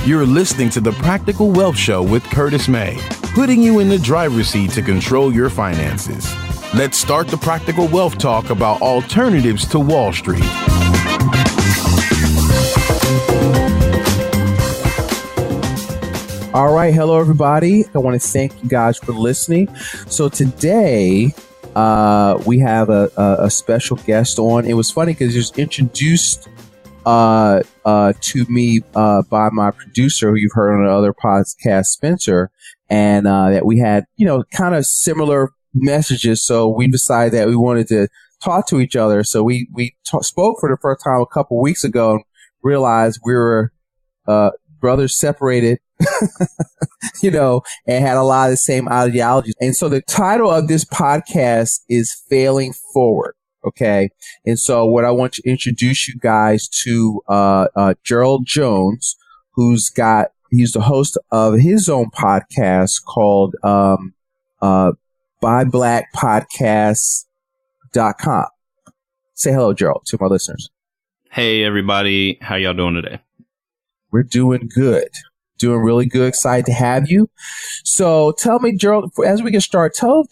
You're listening to the Practical Wealth Show with Curtis May, putting you in the driver's seat to control your finances. Let's start the Practical Wealth Talk about alternatives to Wall Street. All right. Hello, everybody. I want to thank you guys for listening. So today we have a special guest on. It was funny because it was introduced to me by my producer, who you've heard on another podcast, Spencer, and that we had, kind of similar messages. So we decided that we wanted to talk to each other. So we spoke for the first time a couple weeks ago and realized we were brothers separated, and had a lot of the same ideologies. And so the title of this podcast is Failing Forward. Okay. And so what I want to introduce you guys to, Gerald Jones, he's the host of his own podcast called, BuyBlackPodcasts.com. Say hello, Gerald, to my listeners. Hey, everybody. How y'all doing today? We're doing good. Doing really good. Excited to have you. So tell me, Gerald, as we get started, tell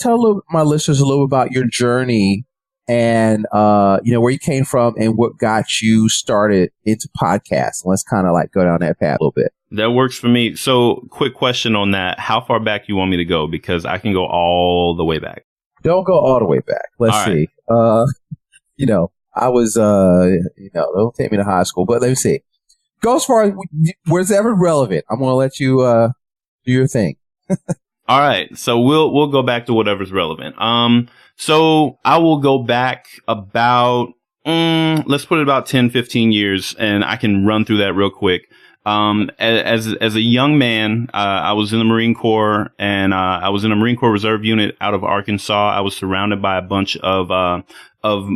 my listeners a little about your journey and, where you came from and what got you started into podcasts. Let's kind of go down that path a little bit. That works for me. So quick question on that. How far back you want me to go? Because I can go all the way back. Don't go all the way back. Let's see. I was, don't take me to high school, but let me see. Go as far as where's ever relevant. I'm going to let you, do your thing. All right. So we'll go back to whatever's relevant. So I will go back about, let's put it about 10, 15 years, and I can run through that real quick. As a young man, I was in the Marine Corps, and I was in a Marine Corps Reserve unit out of Arkansas. I was surrounded by a bunch of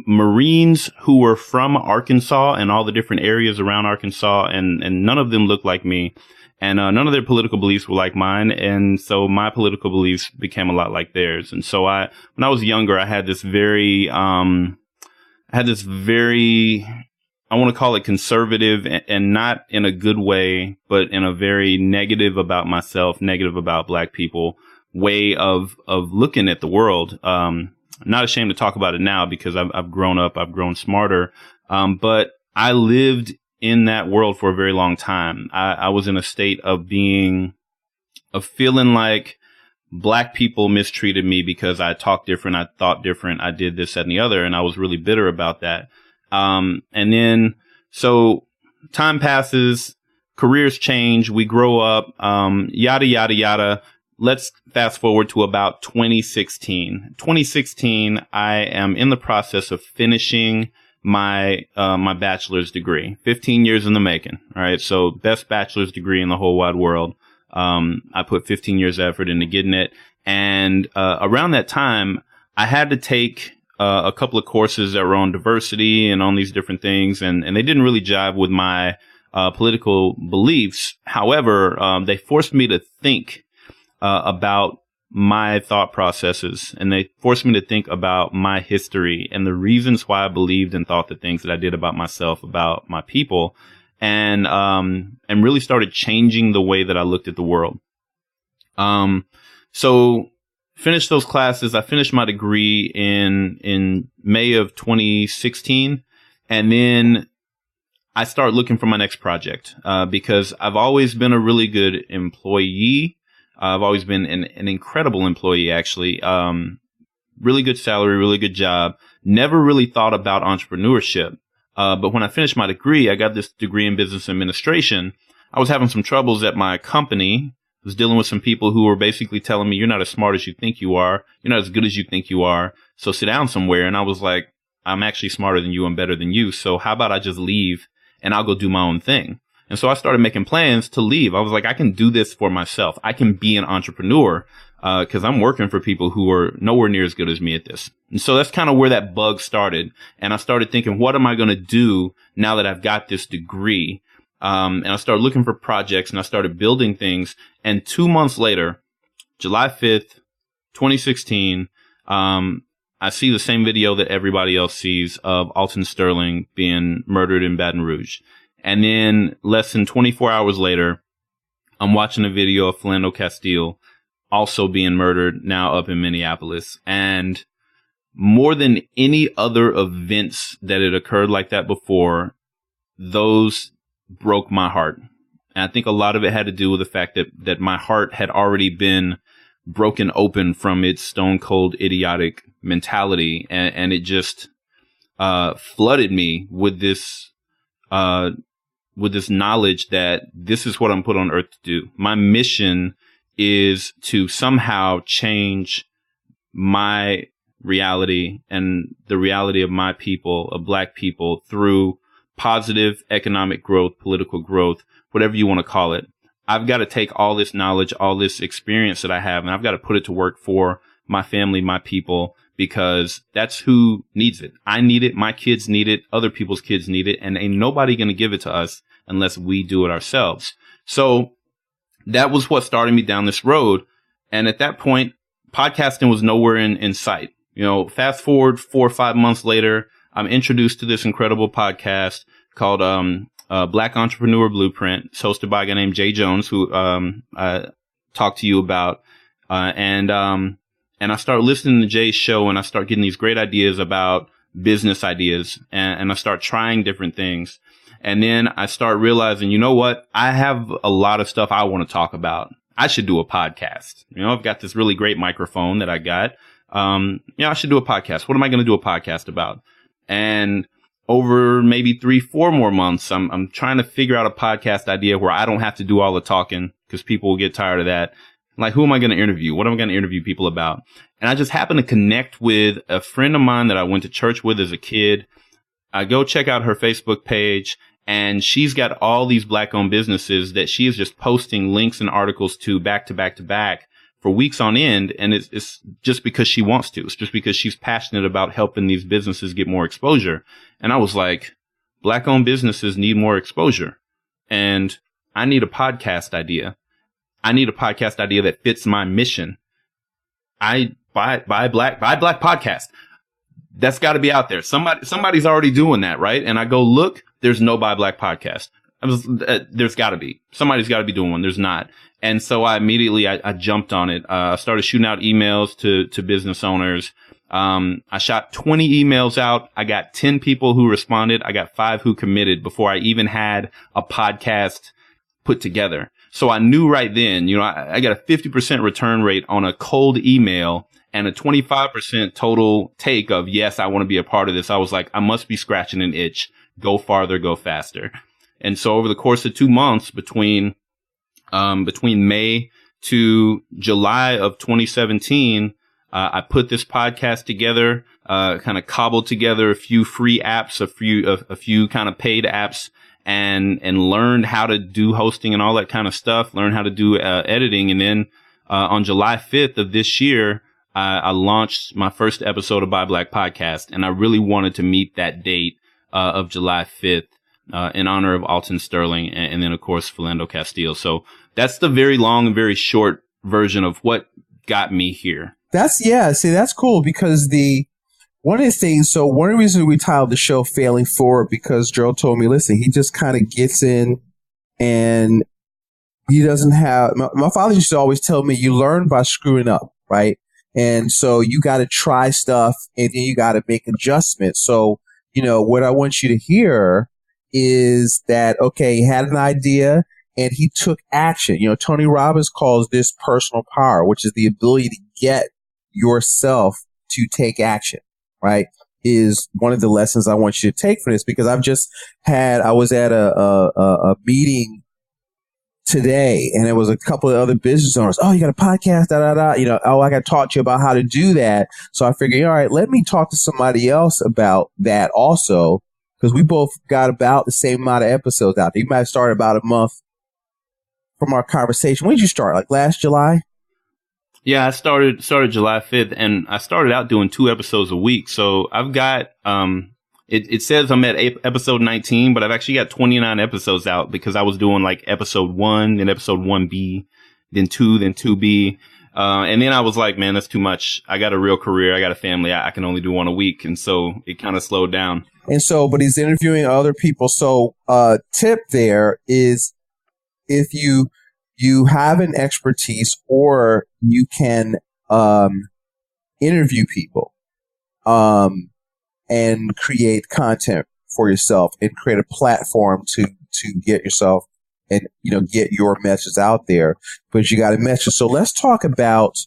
Marines who were from Arkansas and all the different areas around Arkansas, and none of them looked like me. And none of their political beliefs were like mine, and so my political beliefs became a lot like theirs. And so when I was younger, I had this very, I want to call it conservative, and not in a good way, but in a very negative about myself, negative about Black people way of looking at the world. Not ashamed to talk about it now because I've grown up, I've grown smarter, but I lived in that world for a very long time. I was in a state of feeling like Black people mistreated me because I talked different, I thought different, I did this, that, and the other, and I was really bitter about that. And then, so time passes, careers change, we grow up, yada, yada, yada. Let's fast forward to about 2016. 2016, I am in the process of finishing my bachelor's degree. 15 years in the making. All right. So best bachelor's degree in the whole wide world. I put 15 years effort into getting it. And, around that time, I had to take, a couple of courses that were on diversity and on these different things. And they didn't really jive with my, political beliefs. However, they forced me to think, about my thought processes, and they forced me to think about my history and the reasons why I believed and thought the things that I did about myself, about my people, and really started changing the way that I looked at the world. So finished those classes. I finished my degree in May of 2016, and then I started looking for my next project, because I've always been a really good employee. I've always been an incredible employee, actually. Really good salary, really good job. Never really thought about entrepreneurship. But when I finished my degree, I got this degree in business administration. I was having some troubles at my company. I was dealing with some people who were basically telling me, you're not as smart as you think you are. You're not as good as you think you are. So sit down somewhere. And I was like, I'm actually smarter than you and better than you. So how about I just leave and I'll go do my own thing? And so I started making plans to leave. I was like, I can do this for myself. I can be an entrepreneur, because I'm working for people who are nowhere near as good as me at this. And so that's kind of where that bug started. And I started thinking, what am I going to do now that I've got this degree? And I started looking for projects, and I started building things. And 2 months later, July 5th, 2016, I see the same video that everybody else sees of Alton Sterling being murdered in Baton Rouge. And then less than 24 hours later, I'm watching a video of Philando Castile also being murdered now up in Minneapolis. And more than any other events that had occurred like that before, those broke my heart. And I think a lot of it had to do with the fact that my heart had already been broken open from its stone cold idiotic mentality. And it just flooded me with this knowledge that this is what I'm put on earth to do. My mission is to somehow change my reality and the reality of my people, of Black people, through positive economic growth, political growth, whatever you want to call it. I've got to take all this knowledge, all this experience that I have, and I've got to put it to work for my family, my people, because that's who needs it. I need it. My kids need it. Other people's kids need it. And ain't nobody going to give it to us unless we do it ourselves. So that was what started me down this road. And at that point, podcasting was nowhere in sight. You know, fast forward 4 or 5 months later, I'm introduced to this incredible podcast called Black Entrepreneur Blueprint. It's hosted by a guy named Jay Jones, who I talked to you about. And I start listening to Jay's show, and I start getting these great ideas about business ideas, and I start trying different things. And then I start realizing, you know what? I have a lot of stuff I want to talk about. I should do a podcast. You know, I've got this really great microphone that I got. I should do a podcast. What am I going to do a podcast about? And over maybe 3-4 more months, I'm trying to figure out a podcast idea where I don't have to do all the talking, because people will get tired of that. Like, who am I going to interview? What am I going to interview people about? And I just happened to connect with a friend of mine that I went to church with as a kid. I go check out her Facebook page, and she's got all these Black-owned businesses that she is just posting links and articles to back to back to back for weeks on end. And it's just because she wants to. It's just because she's passionate about helping these businesses get more exposure. And I was like, Black-owned businesses need more exposure, and I need a podcast idea. I need a podcast idea that fits my mission. Buy black podcast. That's got to be out there. Somebody's already doing that, right? And I go, look, there's no Buy Black podcast. There's got to be. Somebody's got to be doing one. There's not. And so I immediately jumped on it. I started shooting out emails to business owners. I shot 20 emails out. I got 10 people who responded. I got 5 who committed before I even had a podcast put together. So I knew right then, you know, I got a 50% return rate on a cold email and a 25% total take of, yes, I want to be a part of this. I was like, I must be scratching an itch. Go farther, go faster. And so over the course of 2 months, between May to July of 2017, I put this podcast together, kind of cobbled together a few free apps, a few kind of paid apps, and learned how to do hosting and all that kind of stuff, learned how to do editing. And then on July 5th of this year, I launched my first episode of Buy Black podcast. And I really wanted to meet that date of July 5th in honor of Alton Sterling and then, of course, Philando Castile. So that's the very long and very short version of what got me here. That's cool, because one of the reasons we titled the show Failing Forward, because Gerald told me, listen, he just kind of gets in and he doesn't have, my father used to always tell me, you learn by screwing up, right? And so you got to try stuff and then you got to make adjustments. So, you know, what I want you to hear is that, okay, he had an idea and he took action. You know, Tony Robbins calls this personal power, which is the ability to get yourself to take action, right? Is one of the lessons I want you to take from this, because I was at a meeting today, and there was a couple of other business owners. Oh, you got a podcast, You know, I got to talk to you about how to do that. So I figured, all right, let me talk to somebody else about that also, because we both got about the same amount of episodes out there. You might have started about a month from our conversation. When did you start? Like last July? Yeah, I started July 5th, and I started out doing 2 episodes a week. So I've got, it says I'm at episode 19, but I've actually got 29 episodes out, because I was doing like episode 1, then episode 1B, then 2, then 2B. And then I was like, man, that's too much. I got a real career. I got a family. I can only do 1 a week. And so it kind of slowed down. And so, but he's interviewing other people. So, tip there is, if you you have an expertise, or you can interview people and create content for yourself and create a platform to get yourself and, get your message out there. But you got a message. So let's talk about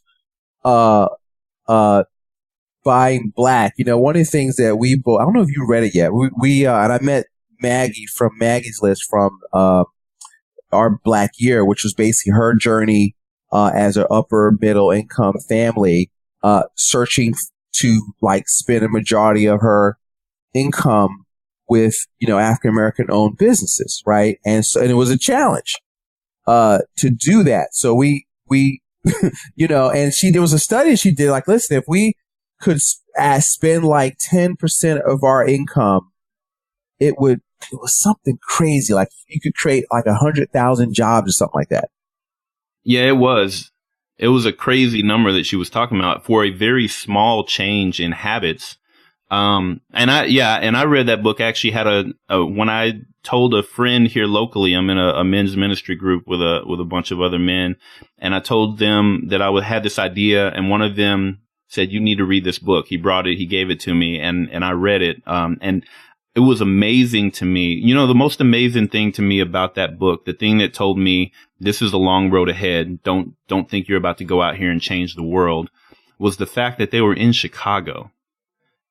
Buying Black. One of the things that we both, I don't know if you read it yet. We and I met Maggie from Maggie's List from Our Black Year, which was basically her journey as an upper middle income family, searching to spend a majority of her income with, African American owned businesses. Right. And it was a challenge, to do that. So we, and there was a study she did, listen, if we could spend 10% of our income, it was something crazy. You could create 100,000 jobs or something like that. Yeah, it was. It was a crazy number that she was talking about for a very small change in habits. And I read that book. I actually had when I told a friend here locally, I'm in a men's ministry group with a bunch of other men, and I told them that I had this idea, and one of them said, "You need to read this book." He brought it, he gave it to me, and I read it. And it was amazing to me. The most amazing thing to me about that book, the thing that told me this is a long road ahead, don't think you're about to go out here and change the world, was the fact that they were in Chicago.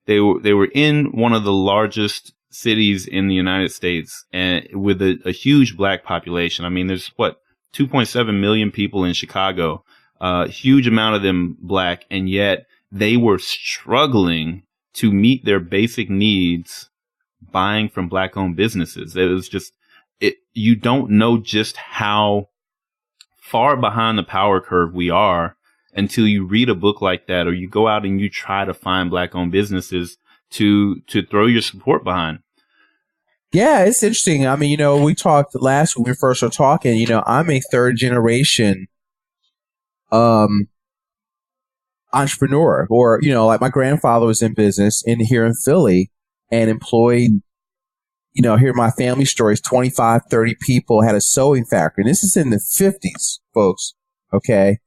They were in one of the largest cities in the United States, and with a huge Black population. I mean, there's 2.7 million people in Chicago, huge amount of them Black, and yet they were struggling to meet their basic needs buying from Black-owned businesses. It was just, you don't know just how far behind the power curve we are until you read a book like that, or you go out and you try to find Black-owned businesses to throw your support behind. Yeah, it's interesting. I mean, we talked last when we first were talking, I'm a third generation entrepreneur, or, my grandfather was in business here in Philly and employed, here my family stories, 25, 30 people, had a sewing factory. And this is in the 50s, folks. Okay.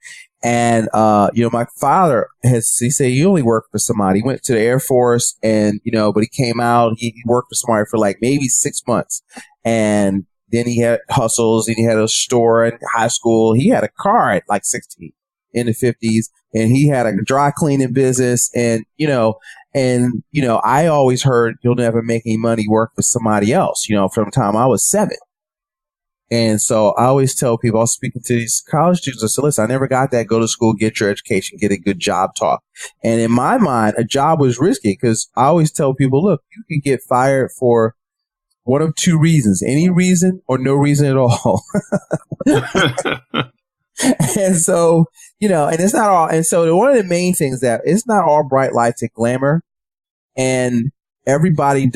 And, my father he said he only worked for somebody. He went to the Air Force and, but he came out, he worked for somebody for maybe 6 months. And then he had hustles, and he had a store in high school. He had a car at 16 in the 50s, and he had a dry cleaning business. And, I always heard you'll never make any money work for somebody else, from the time I was 7. And so I always tell people, I was speaking to these college students, I said, listen, I never got that. Go to school, get your education, get a good job talk. And in my mind, a job was risky, because I always tell people, look, you can get fired for one of two reasons: any reason or no reason at all. And so, and it's not all. And so one of the main things that it's not all bright lights and glamour, and everybody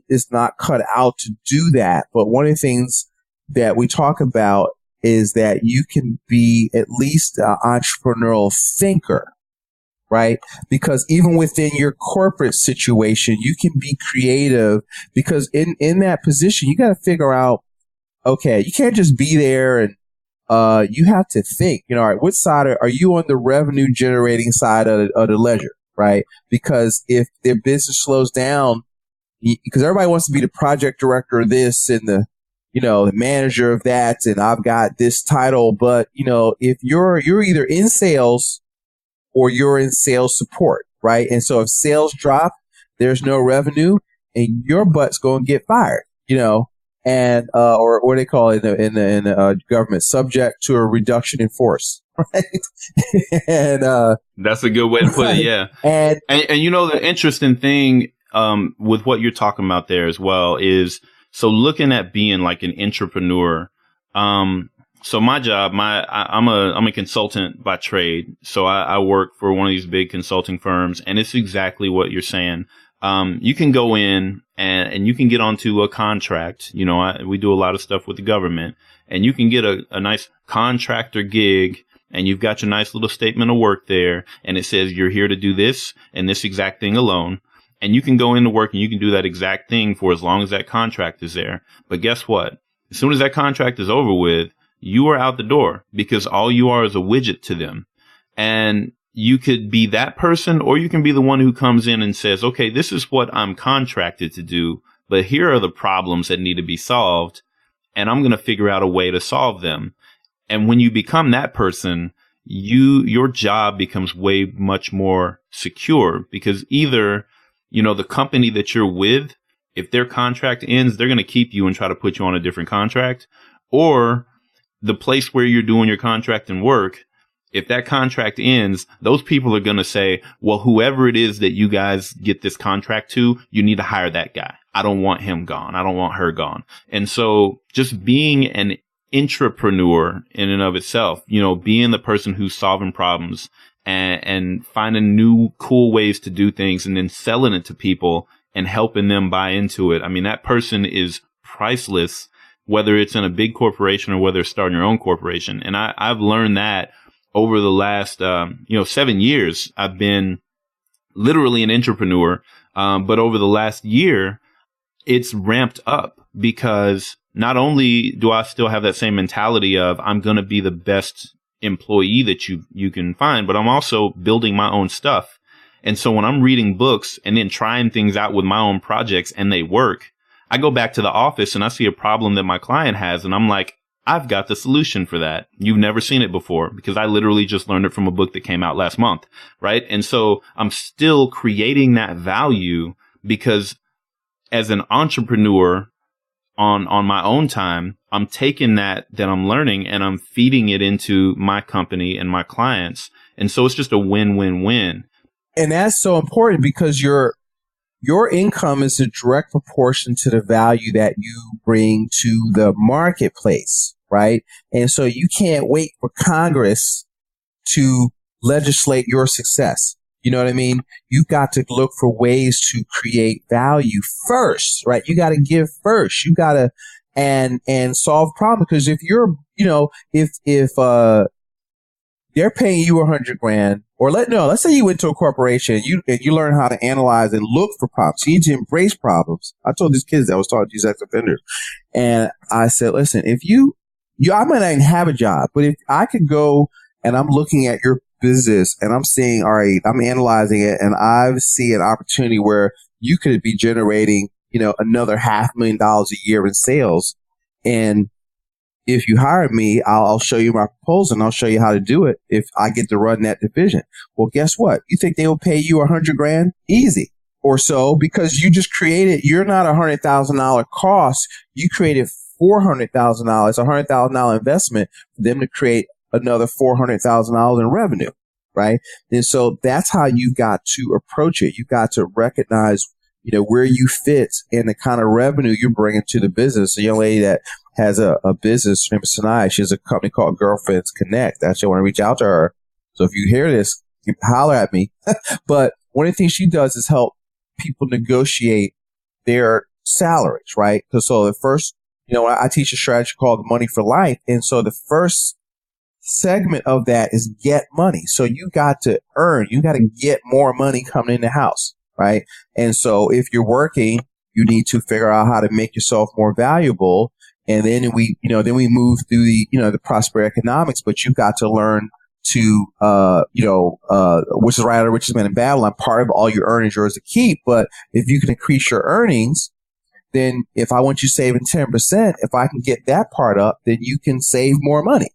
is not cut out to do that. But one of the things that we talk about is that you can be at least an entrepreneurial thinker, right? Because even within your corporate situation, you can be creative, because in that position, you got to figure out, okay, you can't just be there, and you have to think, all right, which side are you on? The revenue generating side of the ledger, right? Because if their business slows down, because everybody wants to be the project director of this and the manager of that, and I've got this title, but if you're either in sales or you're in sales support, right? And so if sales drop, there's no revenue, and your butt's going to get fired, and or what they call it in the government, subject to a reduction in force, right? And that's a good way to put it, yeah. And the interesting thing with what you're talking about there as well is, so looking at being like an entrepreneur. So my job, I'm a consultant by trade. So I work for one of these big consulting firms, and it's exactly what you're saying. You can go in and you can get onto a contract. We do a lot of stuff with the government, and you can get a nice contractor gig, and you've got your nice little statement of work there, and it says you're here to do this and this exact thing alone. And you can go into work and you can do that exact thing for as long as that contract is there. But guess what? As soon as that contract is over with, you are out the door, because all you are is a widget to them. And you could be that person, or you can be the one who comes in and says, okay, this is what I'm contracted to do, but here are the problems that need to be solved, and I'm going to figure out a way to solve them. And when you become that person, your job becomes way much more secure, because either, the company that you're with, if their contract ends, they're going to keep you and try to put you on a different contract, or the place where you're doing your contract and work, if that contract ends, those people are going to say, well, whoever it is that you guys get this contract to, you need to hire that guy. I don't want him gone. I don't want her gone. And so just being an intrapreneur in and of itself, being the person who's solving problems and finding new cool ways to do things and then selling it to people and helping them buy into it. I mean, that person is priceless, whether it's in a big corporation or whether it's starting your own corporation. And I've learned that over the last, 7 years. I've been literally an entrepreneur. But over the last year, it's ramped up, because not only do I still have that same mentality of I'm going to be the best employee that you can find, but I'm also building my own stuff. And so when I'm reading books and then trying things out with my own projects and they work, I go back to the office and I see a problem that my client has, and I'm like, I've got the solution for that. You've never seen it before, because I literally just learned it from a book that came out last month, right? And so I'm still creating that value, because as an entrepreneur on my own time, I'm taking that I'm learning and I'm feeding it into my company and my clients. And so it's just a win-win-win. And that's so important, because your income is a direct proportion to the value that you bring to the marketplace, right? And so you can't wait for Congress to legislate your success. You know what I mean? You've got to look for ways to create value first, right? You got to give first. You got to and solve problems, because if you're, if they're paying you $100,000, or let's say you went to a corporation and you learn how to analyze and look for problems. You need to embrace problems. I told these kids that I was talking to these ex-offenders, and I said, listen, if I might not even have a job, but if I could go and I'm looking at your business and I'm seeing, all right, I'm analyzing it, and I see an opportunity where you could be generating, another $500,000 a year in sales. And if you hire me, I'll show you my proposal and I'll show you how to do it if I get to run that division. Well, guess what? You think they will pay you $100,000 easy or so, because you just you're not $100,000 cost. You created $400,000, $100,000 investment for them to create another $400,000 in revenue, right? And so that's how you got to approach it. You got to recognize, where you fit and the kind of revenue you're bringing to the business. A young lady that has a business, her name is Sanaya. She has a company called Girlfriends Connect. Actually, I want to reach out to her. So if you hear this, you can holler at me. But one of the things she does is help people negotiate their salaries, right? So the first, I teach a strategy called Money for Life. And so the first segment of that is get money. So you got to earn, you got to get more money coming in the house, right? And so if you're working, you need to figure out how to make yourself more valuable. And then we move through the prosperity economics, but you've got to learn to, which is right out of richest man in Babylon. Part of all you earn is yours to keep. But if you can increase your earnings, then if I want you saving 10%, if I can get that part up, then you can save more money.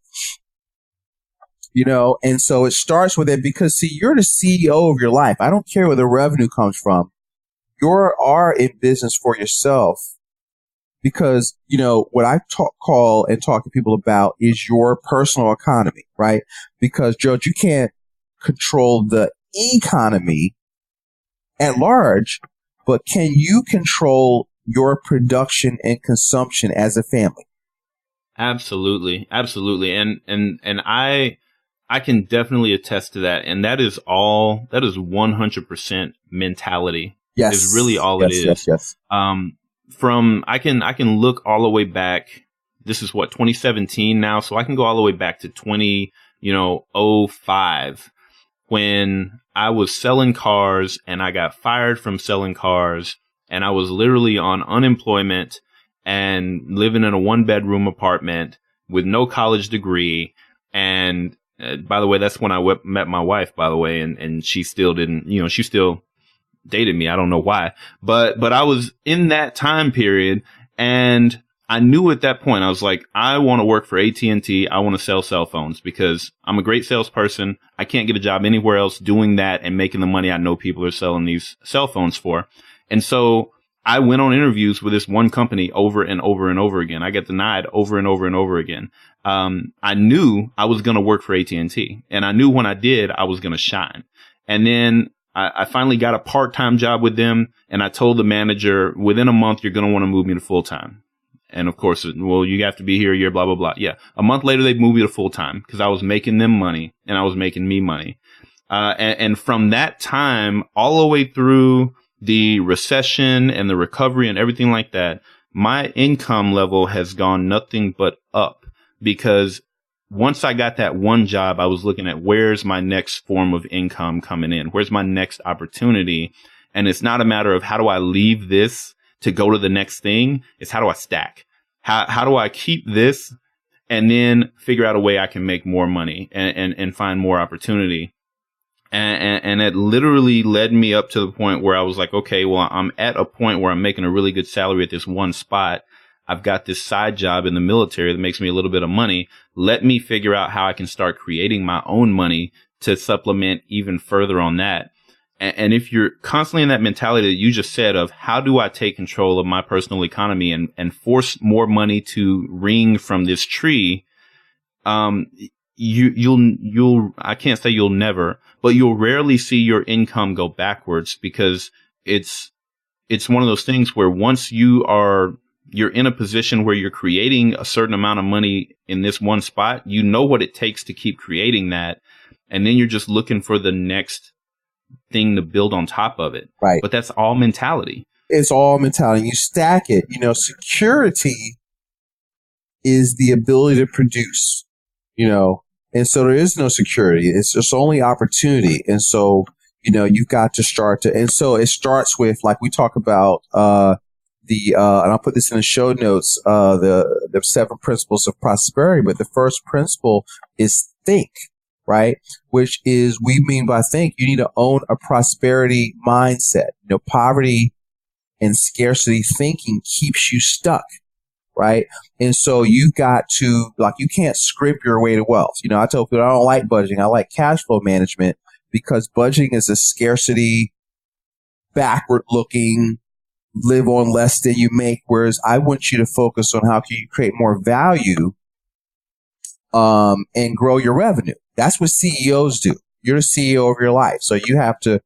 And so it starts with it, because see, you're the CEO of your life. I don't care where the revenue comes from. You are in business for yourself, because, what I call and talk to people about is your personal economy, right? Because, Gerald, you can't control the economy at large, but can you control your production and consumption as a family? Absolutely. Absolutely. And I can definitely attest to that. And that is 100% mentality. Yes. Is really all it is. Yes. I can look all the way back. This is 2017 now. So I can go all the way back to 2005, when I was selling cars and I got fired from selling cars, and I was literally on unemployment and living in a 1-bedroom apartment, with no college degree. And by the way, that's when I met my wife, by the way, and she still didn't, she still dated me. I don't know why, but I was in that time period, and I knew at that point, I was like, I want to work for AT&T. I want to sell cell phones because I'm a great salesperson. I can't get a job anywhere else doing that and making the money I know people are selling these cell phones for. And so I went on interviews with this one company over and over and over again. I got denied over and over and over again. I knew I was going to work for AT&T, and I knew when I did, I was going to shine. And then I finally got a part-time job with them, and I told the manager, within a month, you're going to want to move me to full-time. And of course, well, you have to be here a year, blah, blah, blah. Yeah. A month later, they moved me to full-time because I was making them money and I was making me money. And from that time all the way through the recession and the recovery and everything like that, my income level has gone nothing but up, because once I got that one job, I was looking at where's my next form of income coming in? Where's my next opportunity? And it's not a matter of how do I leave this to go to the next thing. It's how do I stack? How do I keep this and then figure out a way I can make more money and find more opportunity? And it literally led me up to the point where I was like, okay, well, I'm at a point where I'm making a really good salary at this one spot. I've got this side job in the military that makes me a little bit of money. Let me figure out how I can start creating my own money to supplement even further on that. And if you're constantly in that mentality that you just said of how do I take control of my personal economy and force more money to wring from this tree, you'll I can't say you'll never, but you'll rarely see your income go backwards, because it's one of those things where once you're in a position where you're creating a certain amount of money in this one spot, you know what it takes to keep creating that. And then you're just looking for the next thing to build on top of it. Right. But that's all mentality. It's all mentality. You stack it. Security is the ability to produce, and so there is no security. It's just only opportunity. And so, you've got to start to, and so it starts with, like we talk about, and I'll put this in the show notes, the 7 principles of prosperity. But the first principle is think. Right? Which is, we mean by think, you need to own a prosperity mindset. Poverty and scarcity thinking keeps you stuck. Right? And so you've got to, you can't scrimp your way to wealth. I tell people I don't like budgeting. I like cash flow management, because budgeting is a scarcity, backward looking, live on less than you make. Whereas I want you to focus on how can you create more value, and grow your revenue. That's what CEOs do. You're the CEO of your life. So you have to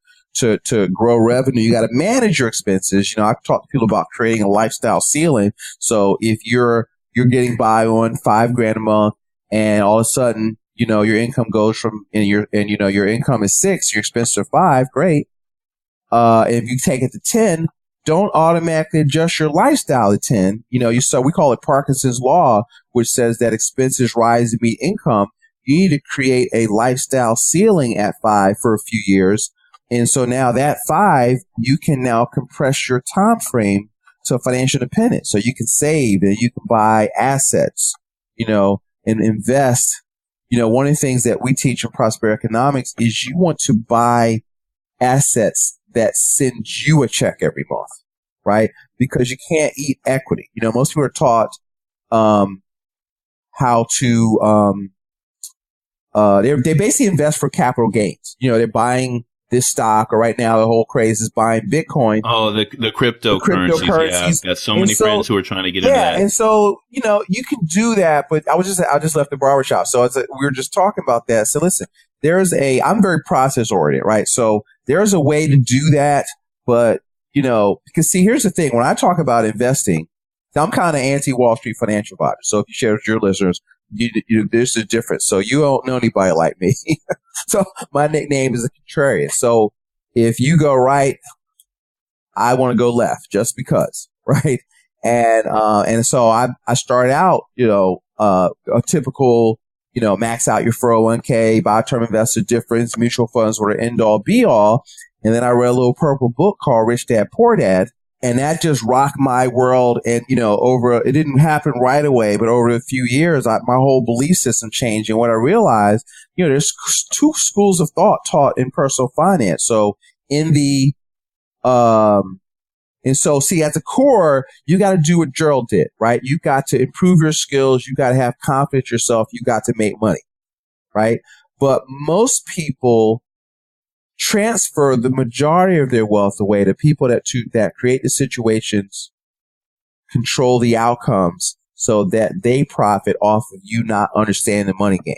grow revenue. You got to manage your expenses. I talk to people about creating a lifestyle ceiling. So if you're getting by on $5,000 a month, and all of a sudden, your income goes from, your income is 6, your expenses are 5, great. If you take it to 10, don't automatically adjust your lifestyle to 10. So we call it Parkinson's law, which says that expenses rise to meet income. You need to create a lifestyle ceiling at 5 for a few years. And so now that 5, you can now compress your time frame to financial independence. So you can save and you can buy assets, and invest. One of the things that we teach in Prosperity Economics is you want to buy assets that send you a check every month, right? Because you can't eat equity. Most people are taught how to they basically invest for capital gains. They're buying this stock, or right now the whole craze is buying Bitcoin. Oh, the cryptocurrencies. Yeah, I've got so many friends who are trying to get into that. And so, you can do that, but I just left the barbershop. So we were just talking about that. So listen, I'm very process oriented, right? So there's a way to do that, but, because see, here's the thing. When I talk about investing, I'm kind of anti-Wall Street financial advisor. So if you share with your listeners, there's a difference. So you don't know anybody like me. So my nickname is a contrarian. So if you go right, I want to go left just because, right? And so I started out, a typical, max out your 401k, buy term investor difference, mutual funds were the end all be all. And then I read a little purple book called Rich Dad Poor Dad. And that just rocked my world. And, it didn't happen right away, but over a few years, my whole belief system changed. And what I realized, there's two schools of thought taught in personal finance. So see, at the core, you got to do what Gerald did, right? You got to improve your skills. You got to have confidence in yourself. You got to make money, right? But most people transfer the majority of their wealth away to people that create the situations, control the outcomes, so that they profit off of you not understanding the money game.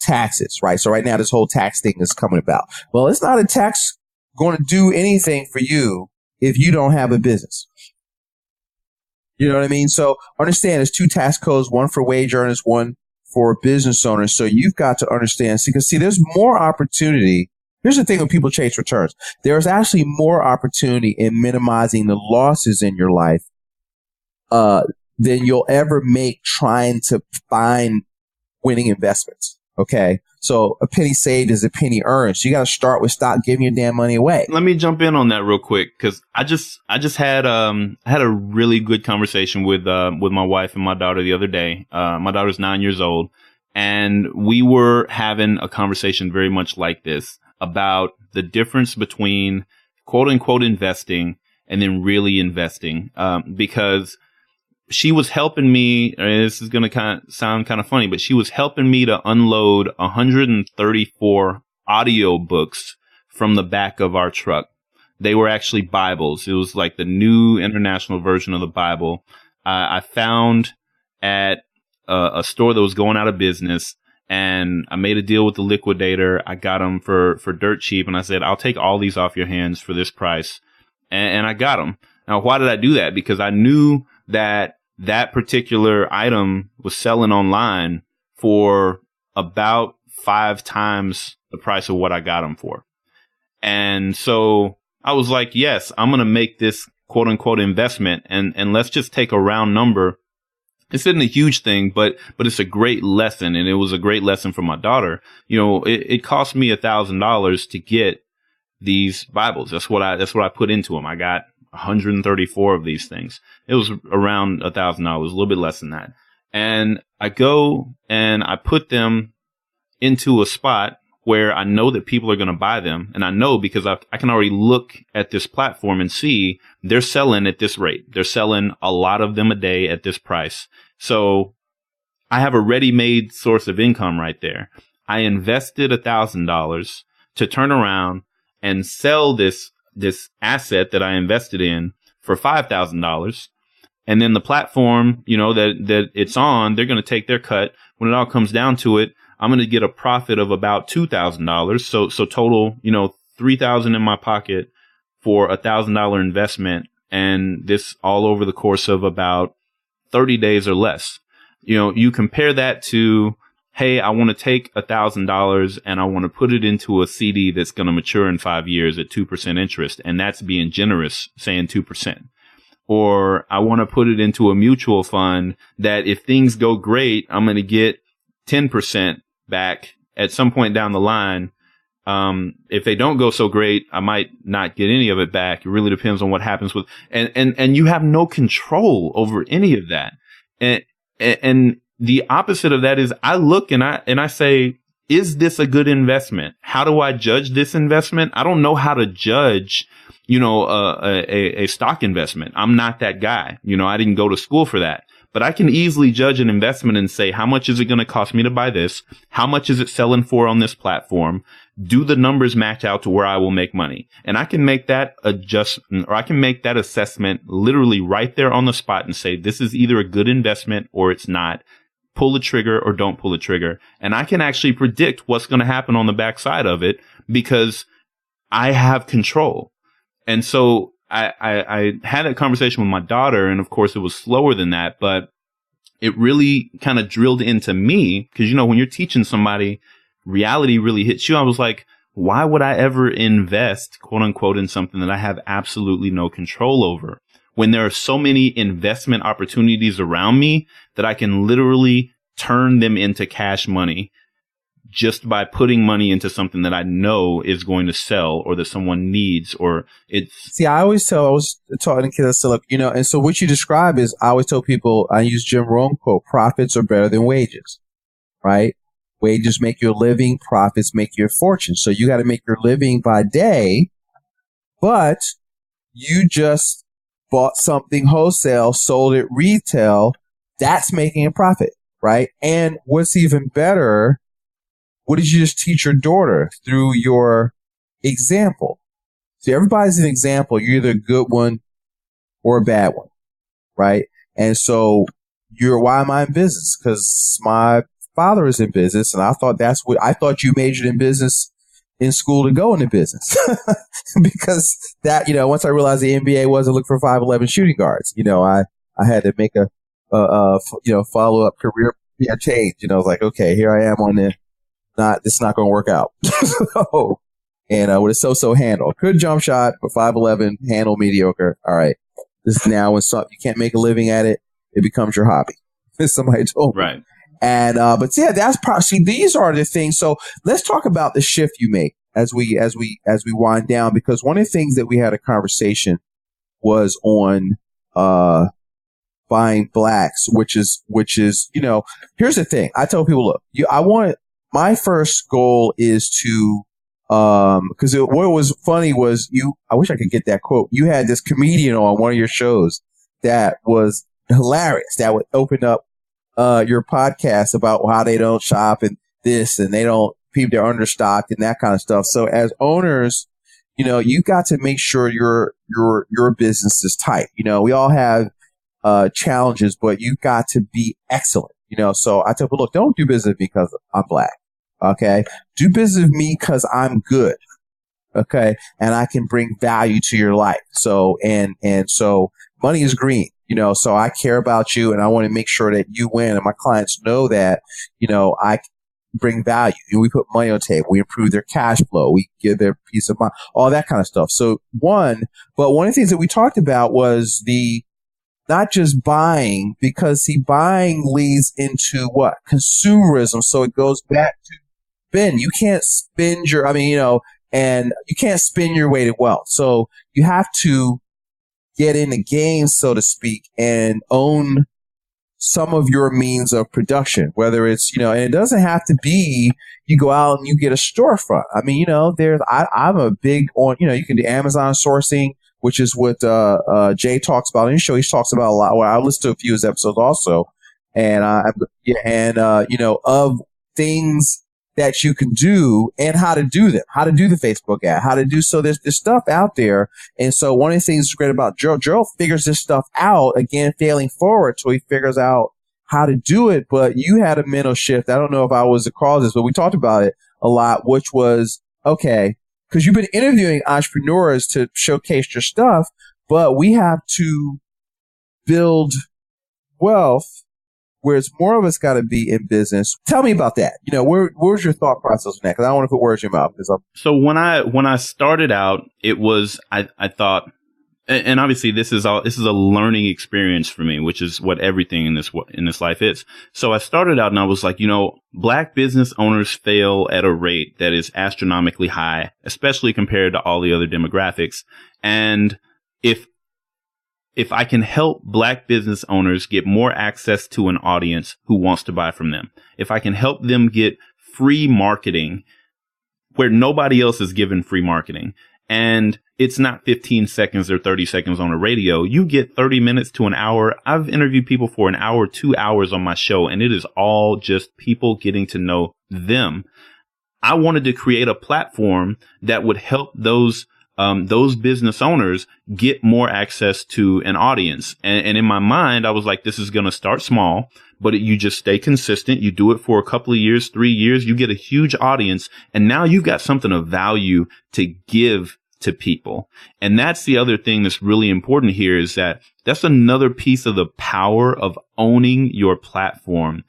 Taxes, right? So right now this whole tax thing is coming about. Well, it's not a tax going to do anything for you if you don't have a business. You know what I mean? So understand there's two tax codes, one for wage earners, one for business owners. So you've got to understand, because there's more opportunity. Here's the thing when people chase returns. There's actually more opportunity in minimizing the losses in your life than you'll ever make trying to find winning investments. Okay? So a penny saved is a penny earned. So you got to start with stop giving your damn money away. Let me jump in on that real quick, because I just had I had a really good conversation with my wife and my daughter the other day. My daughter's 9 years old, and we were having a conversation very much like this about the difference between quote unquote investing and then really investing, because she was helping me. This is going to sound kind of funny, but she was helping me to unload 134 audio books from the back of our truck. They were actually Bibles. It was like the New International Version of the Bible. I found at a store that was going out of business, and I made a deal with the liquidator. I got them for dirt cheap, and I said, I'll take all these off your hands for this price. And I got them. Now, why did I do that? Because I knew that particular item was selling online for about 5 times the price of what I got them for. And so I was like, yes, I'm going to make this quote unquote investment, and let's just take a round number. This isn't a huge thing, but it's a great lesson. And it was a great lesson for my daughter. It cost me $1,000 to get these Bibles. That's what I put into them. I got 134 of these things. It was around $1,000, a little bit less than that. And I go and I put them into a spot where I know that people are going to buy them. And I know because I can already look at this platform and see they're selling at this rate. They're selling a lot of them a day at this price. So I have a ready-made source of income right there. I invested $1,000 to turn around and sell this asset that I invested in for $5,000. And then the platform, that it's on, they're going to take their cut. When it all comes down to it, I'm going to get a profit of about $2,000. So total, $3,000 in my pocket for $1,000 investment. And this all over the course of about 30 days or less. You compare that to, hey, I want to take $1,000 and I want to put it into a CD that's going to mature in 5 years at 2% interest. And that's being generous, saying 2%. Or I want to put it into a mutual fund that if things go great, I'm going to get 10% back at some point down the line. If they don't go so great, I might not get any of it back. It really depends on what happens with, and you have no control over any of that. And the opposite of that is I look and I say, is this a good investment? How do I judge this investment? I don't know how to judge, a stock investment. I'm not that guy. I didn't go to school for that. But I can easily judge an investment and say, how much is it going to cost me to buy this? How much is it selling for on this platform? Do the numbers match out to where I will make money? And I can make that adjustment, or I can make that assessment literally right there on the spot and say, this is either a good investment or it's not. Pull the trigger or don't pull the trigger. And I can actually predict what's going to happen on the backside of it because I have control. And so I had a conversation with my daughter, and of course it was slower than that, but it really kind of drilled into me because, when you're teaching somebody, reality really hits you. I was like, why would I ever invest, quote unquote, in something that I have absolutely no control over when there are so many investment opportunities around me that I can literally turn them into cash money just by putting money into something that I know is going to sell or that someone needs, or it's. See, I was talking to kids, I said, look, and so what you describe is, I always tell people, I use Jim Rohn quote, profits are better than wages, right? Wages make your living, profits make your fortune. So you got to make your living by day, but you just bought something wholesale, sold it retail, that's making a profit, right? And what's even better, what did you just teach your daughter through your example? See, everybody's an example. You're either a good one or a bad one, right? And so why am I in business? Because my father is in business, and I thought you majored in business in school to go into business. Because that, once I realized the NBA wasn't looking for 5'11" shooting guards, I had to make a follow up career change. I was like, okay, here I am on this is not going to work out. And with a so-so handle, good jump shot, but 5'11", handle mediocre. All right, this is now when you can't make a living at it, it becomes your hobby. Somebody told me. Right. And but yeah, that's probably, these are the things. So let's talk about the shift you make as we wind down, because one of the things that we had a conversation was on buying blacks, which is here's the thing. I tell people, look, my first goal is to because what was funny was I wish I could get that quote. You had this comedian on one of your shows that was hilarious, that would open up your podcast about how they don't shop and this, and they're understocked and that kind of stuff. So as owners, you got to make sure your business is tight. We all have challenges, but you got to be excellent. So I tell people, look, don't do business because I'm black. Okay. Do business with me because I'm good. Okay. And I can bring value to your life. So, and so money is green. So I care about you, and I want to make sure that you win. And my clients know that, I bring value. We put money on the table. We improve their cash flow. We give their peace of mind, all that kind of stuff. So one of the things that we talked about was not just buying, because buying leads into what? Consumerism. So it goes back to spend. You can't spend and you can't spin your way to wealth. So you have to get in the game, so to speak, and own some of your means of production, whether it's, and it doesn't have to be you go out and you get a storefront. I'm a big on, you can do Amazon sourcing, which is what Jay talks about in his show. He talks about a lot. Well, I listened to a few of his episodes also, and of things that you can do and how to do them, how to do the Facebook ad, how to do, so there's stuff out there. And so one of the things that's great about Gerald figures this stuff out, again, failing forward. So he figures out how to do it. But you had a mental shift. I don't know if I was the cause of this, but we talked about it a lot, which was, okay, because you've been interviewing entrepreneurs to showcase your stuff, but we have to build wealth, whereas more of us got to be in business. Tell me about that. Where's your thought process on that? Because I don't want to put words in your mouth. So when I started out, it was I thought, and obviously this is a learning experience for me, which is what everything in this life is. So I started out and I was like, black business owners fail at a rate that is astronomically high, especially compared to all the other demographics. And if I can help black business owners get more access to an audience who wants to buy from them, if I can help them get free marketing where nobody else is given free marketing, and it's not 15 seconds or 30 seconds on a radio, you get 30 minutes to an hour. I've interviewed people for an hour, 2 hours on my show, and it is all just people getting to know them. I wanted to create a platform that would help those business owners get more access to an audience. And in my mind, I was like, this is going to start small, but you just stay consistent. You do it for a couple of years, 3 years, you get a huge audience. And now you've got something of value to give to people. And that's the other thing that's really important here, is that that's another piece of the power of owning your platform.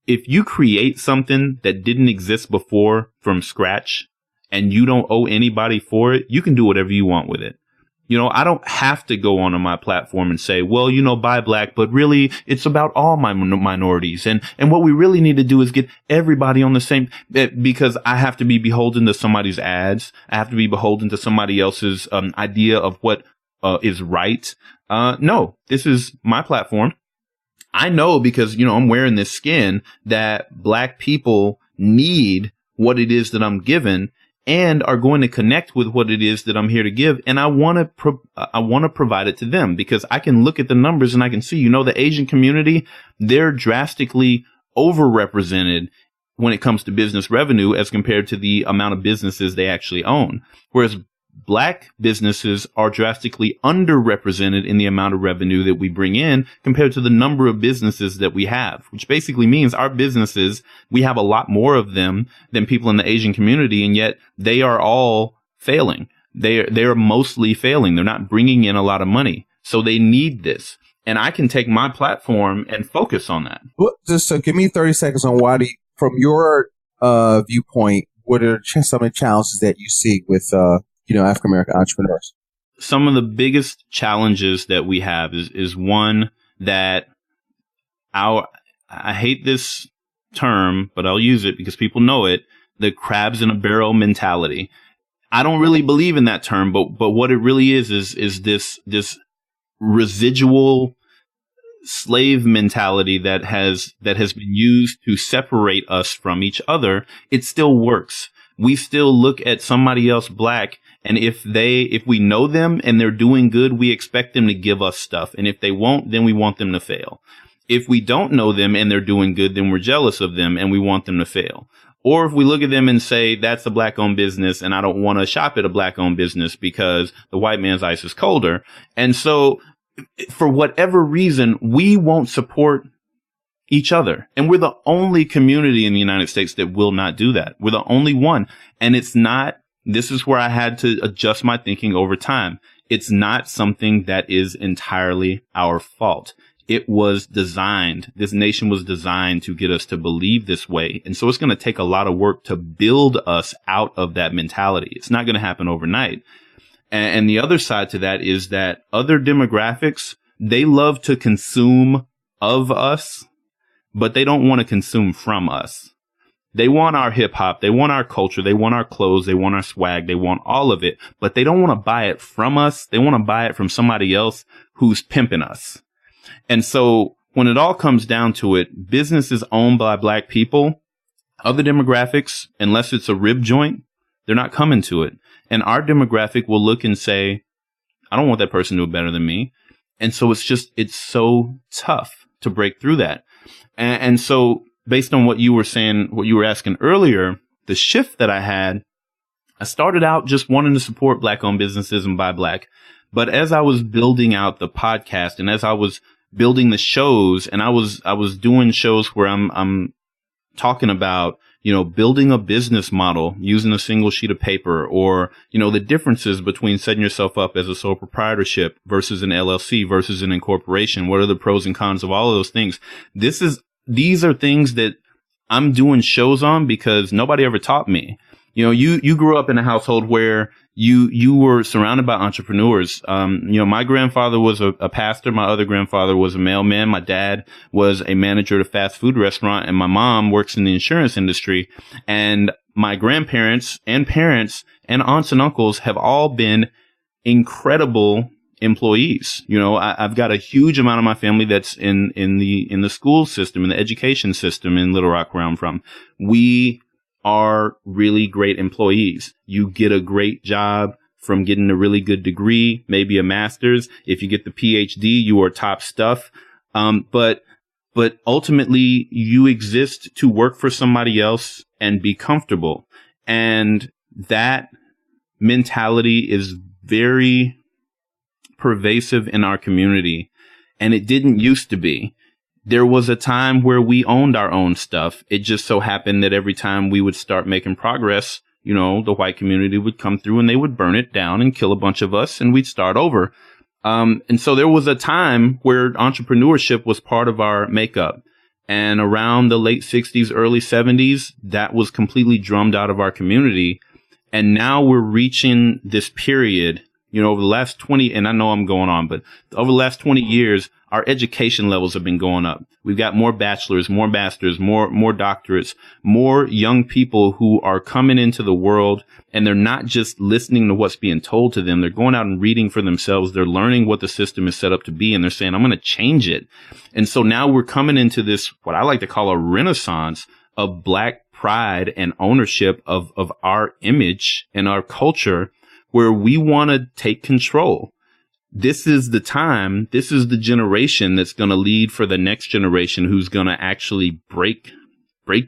If you create something that didn't exist before from scratch, and you don't owe anybody for it, you can do whatever you want with it. I don't have to go onto my platform and say, well, buy black, but really it's about all my minorities. And what we really need to do is get everybody on the same, because I have to be beholden to somebody's ads. I have to be beholden to somebody else's idea of what is right. No, this is my platform. I know because, I'm wearing this skin that black people need what it is that I'm given and are going to connect with what it is that I'm here to give. And I want to provide it to them because I can look at the numbers and I can see, the Asian community, they're drastically overrepresented when it comes to business revenue as compared to the amount of businesses they actually own. Whereas black businesses are drastically underrepresented in the amount of revenue that we bring in compared to the number of businesses that we have, which basically means our businesses, we have a lot more of them than people in the Asian community, and yet they are all failing. They're mostly failing. They're not bringing in a lot of money. So they need this. And I can take my platform and focus on that. Well, just so give me 30 seconds on from your viewpoint, what are some of the challenges that you see with African American entrepreneurs? Some of the biggest challenges that we have is one that I hate this term, but I'll use it because people know it, the crabs in a barrel mentality. I don't really believe in that term, but what it really is this residual slave mentality that has been used to separate us from each other. It still works. We still look at somebody else black, and if we know them and they're doing good, we expect them to give us stuff. And if they won't, then we want them to fail. If we don't know them and they're doing good, then we're jealous of them and we want them to fail. Or if we look at them and say, that's a black-owned business and I don't want to shop at a black-owned business because the white man's ice is colder. And so for whatever reason, we won't support each other. And we're the only community in the United States that will not do that. We're the only one. And this is where I had to adjust my thinking over time. It's not something that is entirely our fault. It was designed. This nation was designed to get us to believe this way. And so it's going to take a lot of work to build us out of that mentality. It's not going to happen overnight. And the other side to that is that other demographics, they love to consume of us, but they don't want to consume from us. They want our hip hop. They want our culture. They want our clothes. They want our swag. They want all of it, but they don't want to buy it from us. They want to buy it from somebody else who's pimping us. And so when it all comes down to it, businesses owned by black people, other demographics, unless it's a rib joint, they're not coming to it. And our demographic will look and say, I don't want that person to do better than me. And so it's so tough to break through that. And so based on what you were saying, what you were asking earlier, the shift that I had, I started out just wanting to support black-owned businesses and buy black. But as I was building out the podcast and as I was building the shows, and I was doing shows where I'm talking about, building a business model using a single sheet of paper, or, the differences between setting yourself up as a sole proprietorship versus an LLC versus an incorporation. What are the pros and cons of all of those things? These are things that I'm doing shows on because nobody ever taught me. You grew up in a household where you were surrounded by entrepreneurs. My grandfather was a pastor. My other grandfather was a mailman. My dad was a manager at a fast food restaurant, and my mom works in the insurance industry. And my grandparents and parents and aunts and uncles have all been incredible employees. I've got a huge amount of my family that's in the school system, in the education system in Little Rock, where I'm from. We are really great employees. You get a great job from getting a really good degree, maybe a master's. If you get the PhD, you are top stuff. But ultimately you exist to work for somebody else and be comfortable. And that mentality is very pervasive in our community. And it didn't used to be. There was a time where we owned our own stuff. It just so happened that every time we would start making progress, the white community would come through and they would burn it down and kill a bunch of us and we'd start over. And so there was a time where entrepreneurship was part of our makeup. And around the late 60s, early 70s, that was completely drummed out of our community. And now we're reaching this period, over the last 20, and I know I'm going on, but over the last 20 years, our education levels have been going up. We've got more bachelors, more masters, more doctorates, more young people who are coming into the world, and they're not just listening to what's being told to them. They're going out and reading for themselves. They're learning what the system is set up to be, and they're saying, I'm going to change it. And so now we're coming into this, what I like to call a renaissance of Black pride and ownership of our image and our culture, where we want to take control. This is the time, this is the generation that's going to lead for the next generation, who's going to actually break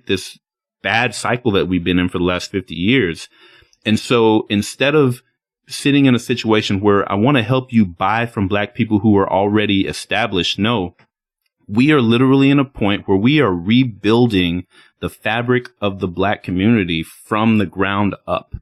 this bad cycle that we've been in for the last 50 years. And so instead of sitting in a situation where I want to help you buy from Black people who are already established, no, we are literally in a point where we are rebuilding the fabric of the Black community from the ground up.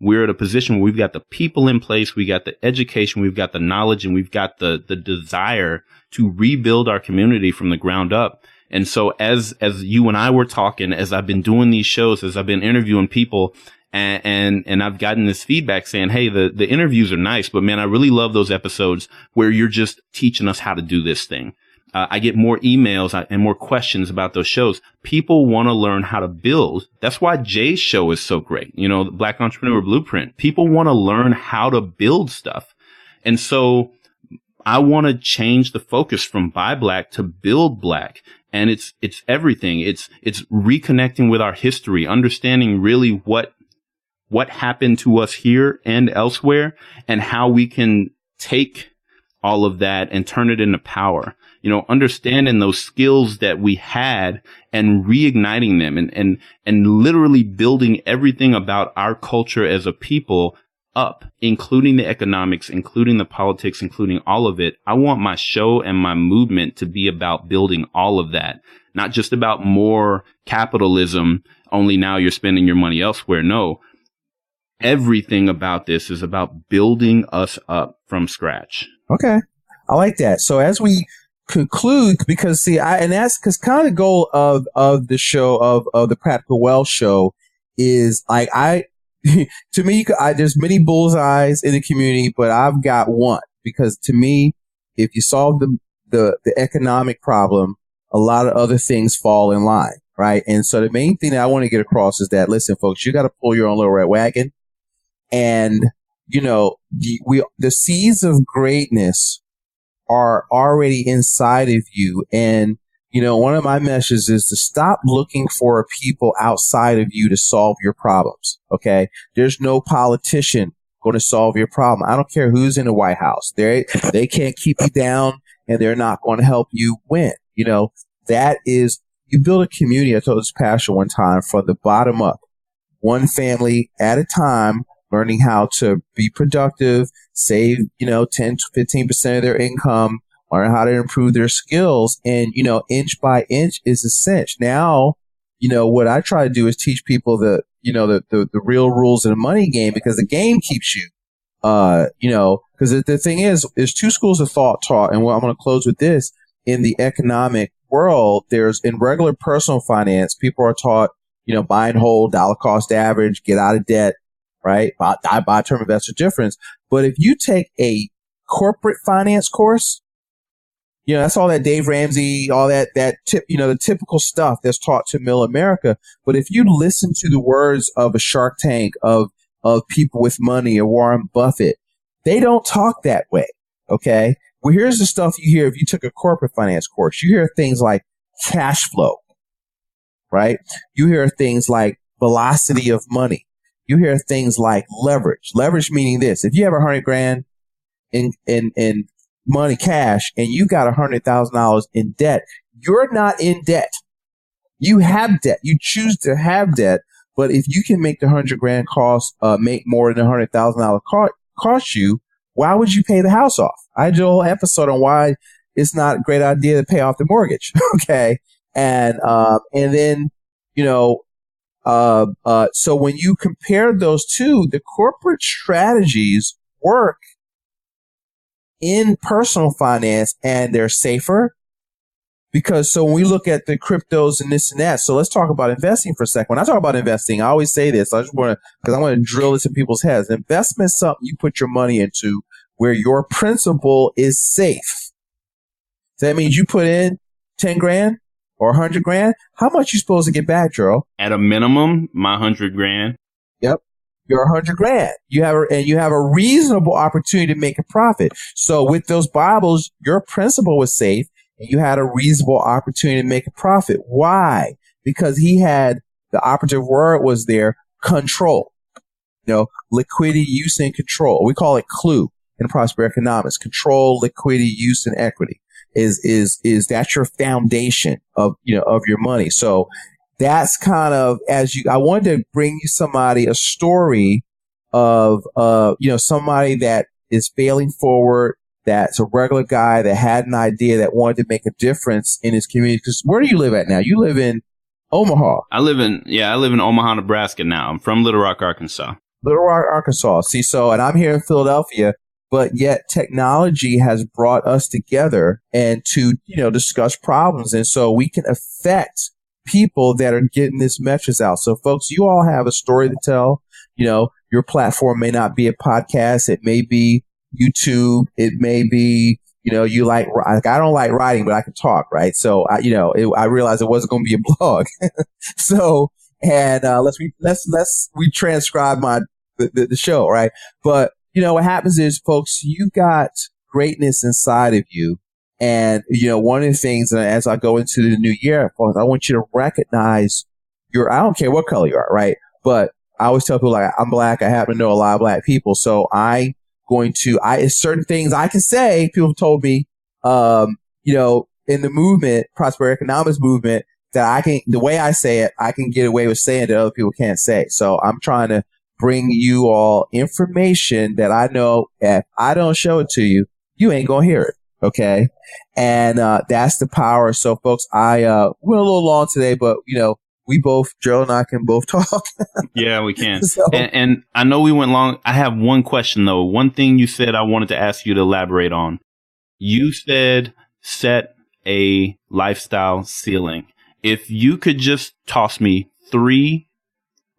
We're at a position where we've got the people in place, we got the education, we've got the knowledge, and we've got the desire to rebuild our community from the ground up. And so as you and I were talking, as I've been doing these shows, as I've been interviewing people, and I've gotten this feedback saying, hey, the interviews are nice, but man, I really love those episodes where you're just teaching us how to do this thing. I get more emails and more questions about those shows. People want to learn how to build. That's why Jay's show is so great. The Black Entrepreneur Blueprint. People want to learn how to build stuff. And so I want to change the focus from buy Black to build Black. And it's everything. It's reconnecting with our history, understanding really what happened to us here and elsewhere, and how we can take all of that and turn it into power. Understanding those skills that we had and reigniting them and literally building everything about our culture as a people up, including the economics, including the politics, including all of it. I want my show and my movement to be about building all of that, not just about more capitalism, only now you're spending your money elsewhere. No, everything about this is about building us up from scratch. Okay. I like that. So as we conclude, because that's because kind of the goal of the show, of the Practical Wealth Show, is like, to me, there's many bullseyes in the community, but I've got one, because to me, if you solve the economic problem, a lot of other things fall in line, right? And so the main thing that I want to get across is that, listen, folks, you got to pull your own little red wagon, and the seeds of greatness are already inside of you. And, one of my messages is to stop looking for people outside of you to solve your problems. Okay. There's no politician going to solve your problem. I don't care who's in the White House. They can't keep you down, and they're not going to help you win. That is, you build a community. I told this pastor one time, from the bottom up, one family at a time, learning how to be productive, save, 10 to 15% of their income, learn how to improve their skills. And, inch by inch is a cinch. Now, what I try to do is teach people the real rules of the money game, because the game keeps you, because the thing is, there's two schools of thought taught. And I'm going to close with this. In the economic world, in regular personal finance, people are taught, buy and hold, dollar cost average, get out of debt, right? Buy term investor difference. But if you take a corporate finance course, that's all that Dave Ramsey, all that tip, the typical stuff that's taught to middle America. But if you listen to the words of a Shark Tank, of people with money, or Warren Buffett, they don't talk that way. Okay. Well, here's the stuff you hear if you took a corporate finance course. You hear things like cash flow, right? You hear things like velocity of money. You hear things like leverage. Leverage meaning this: if you have $100,000 in money, cash, and you got $100,000 in debt, you're not in debt. You have debt. You choose to have debt. But if you can make the $100,000 make more than the $100,000 cost you, why would you pay the house off? I did a whole episode on why it's not a great idea to pay off the mortgage. Okay. And then, so when you compare those two, the corporate strategies work in personal finance, and they're safer, because so when we look at the cryptos and this and that, so let's talk about investing for a second. When I talk about investing, I always say this. I just want to, because I want to drill this in people's heads. Investment is something you put your money into where your principal is safe. So that means you put in 10 grand or 100 grand. How much you supposed to get back, Gerald? At a minimum, my 100 grand. Yep. Your 100 grand. You have a reasonable opportunity to make a profit. So with those Bibles, your principal was safe and you had a reasonable opportunity to make a profit. Why? Because he had, the operative word was there, control. Liquidity, use, and control. We call it CLUE in prosperity economics. Control, liquidity, use, and equity. Is that your foundation of your money? So that's kind of, I wanted to bring you a story of, somebody that is failing forward, that's a regular guy that had an idea that wanted to make a difference in his community. Because where do you live at now? You live in Omaha. I live in Omaha, Nebraska now. I'm from Little Rock, Arkansas. Little Rock, Arkansas. See, and I'm here in Philadelphia, but yet technology has brought us together and to, discuss problems. And so we can affect people that are getting this message out. So folks, you all have a story to tell. Your platform may not be a podcast. It may be YouTube. It may be, you like I don't like writing, but I can talk, right? So I realized it wasn't going to be a blog. So, and we transcribe the show, right? But what happens is, folks, you got greatness inside of you. And, one of the things, and as I go into the new year, folks, I want you to recognize I don't care what color you are, right? But I always tell people, like, I'm black. I happen to know a lot of black people. So it's certain things I can say. People have told me, in the movement, prosperity economics movement, that the way I say it, I can get away with saying that other people can't say. So I'm trying to bring you all information that I know if I don't show it to you, you ain't going to hear it. Okay. And, that's the power. So folks, I, went a little long today, but Gerald and I can both talk. Yeah, we can. And I know we went long. I have one question though. One thing you said I wanted to ask you to elaborate on. You said set a lifestyle ceiling. If you could just toss me 3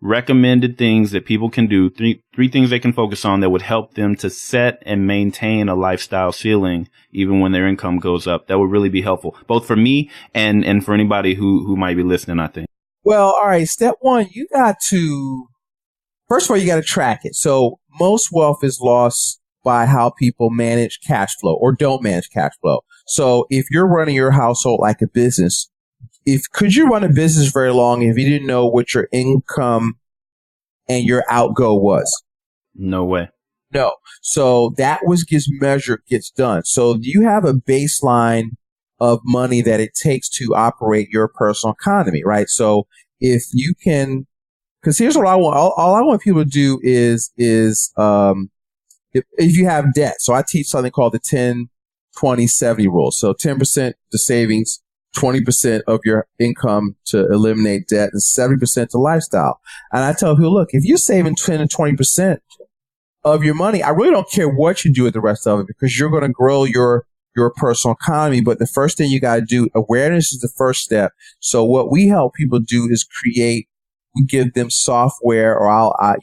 recommended things that people can do, three things they can focus on that would help them to set and maintain a lifestyle ceiling even when their income goes up, that would really be helpful, both for me and for anybody who might be listening, I think. Well, all right. Step 1, first of all, you got to track it. So most wealth is lost by how people manage cash flow or don't manage cash flow. So if you're running your household like a business, could you run a business very long if you didn't know what your income and your outgo was? No way. No. So that gets measured, gets done. So you have a baseline of money that it takes to operate your personal economy, right? So if you can, because here's what I want. All I want people to do is if you have debt. So I teach something called the 10-20-70 rule. So 10% to savings, 20% of your income to eliminate debt, and 70% to lifestyle. And I tell people, look, if you're saving 10 to 20% of your money, I really don't care what you do with the rest of it, because you're going to grow your personal economy. But the first thing you got to do, awareness is the first step. So what we help people do is we give them software, or I'm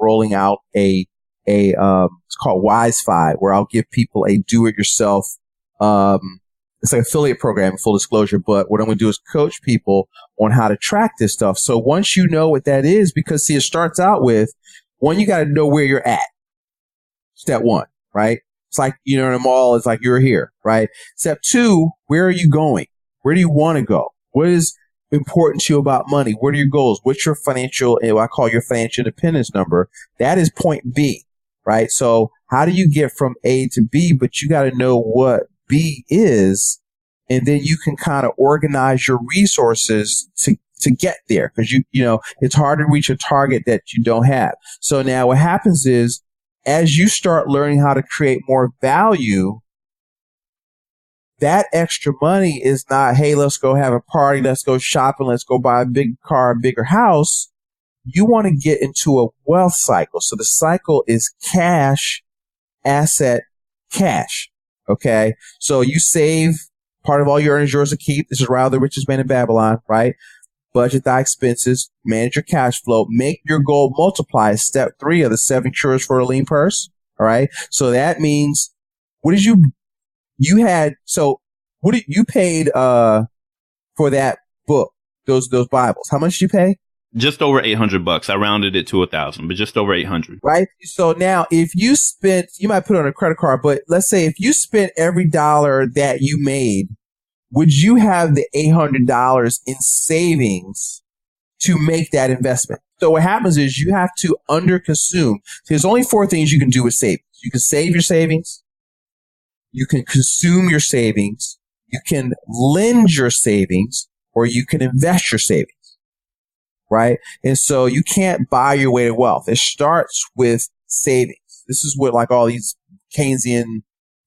rolling out it's called Wi-Fi, where I'll give people a do-it-yourself, it's like an affiliate program, full disclosure. But what I'm going to do is coach people on how to track this stuff. So once you know what that is, because see, it starts out with, one, you got to know where you're at. Step 1, right? It's like, in a mall, it's like you're here, right? Step 2, where are you going? Where do you want to go? What is important to you about money? What are your goals? What's your financial, what I call your financial independence number? That is point B, right? So how do you get from A to B? But you got to know what B is, and then you can kind of organize your resources to get there, because it's hard to reach a target that you don't have. So now what happens is, as you start learning how to create more value, that extra money is not, hey, let's go have a party, let's go shopping, let's go buy a big car, a bigger house. You want to get into a wealth cycle. So the cycle is cash, asset, cash. Okay. So you save part of all your earnings, yours to keep. This is Gerald, the richest man in Babylon, right? Budget thy expenses, manage your cash flow, make your goal multiply. Step 3 of the 7 cures for a lean purse, All right. So that means, what did you paid, for that book, those Bibles? How much did you pay? Just over $800. I rounded it to 1,000, but just over 800. Right. So now if you spent, you might put it on a credit card, but let's say if you spent every dollar that you made, would you have the $800 in savings to make that investment? So what happens is you have to underconsume. There's only 4 things you can do with savings. You can save your savings. You can consume your savings. You can lend your savings, or you can invest your savings. Right. And so you can't buy your way to wealth. It starts with savings. This is what like all these Keynesian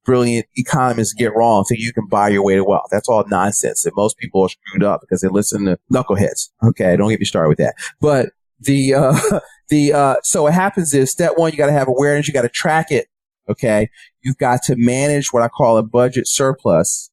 brilliant economists get wrong. So you can buy your way to wealth. That's all nonsense. And most people are screwed up because they listen to knuckleheads. Okay. Don't get me started with that. But so what happens is step 1, you got to have awareness. You got to track it. Okay. You've got to manage what I call a budget surplus.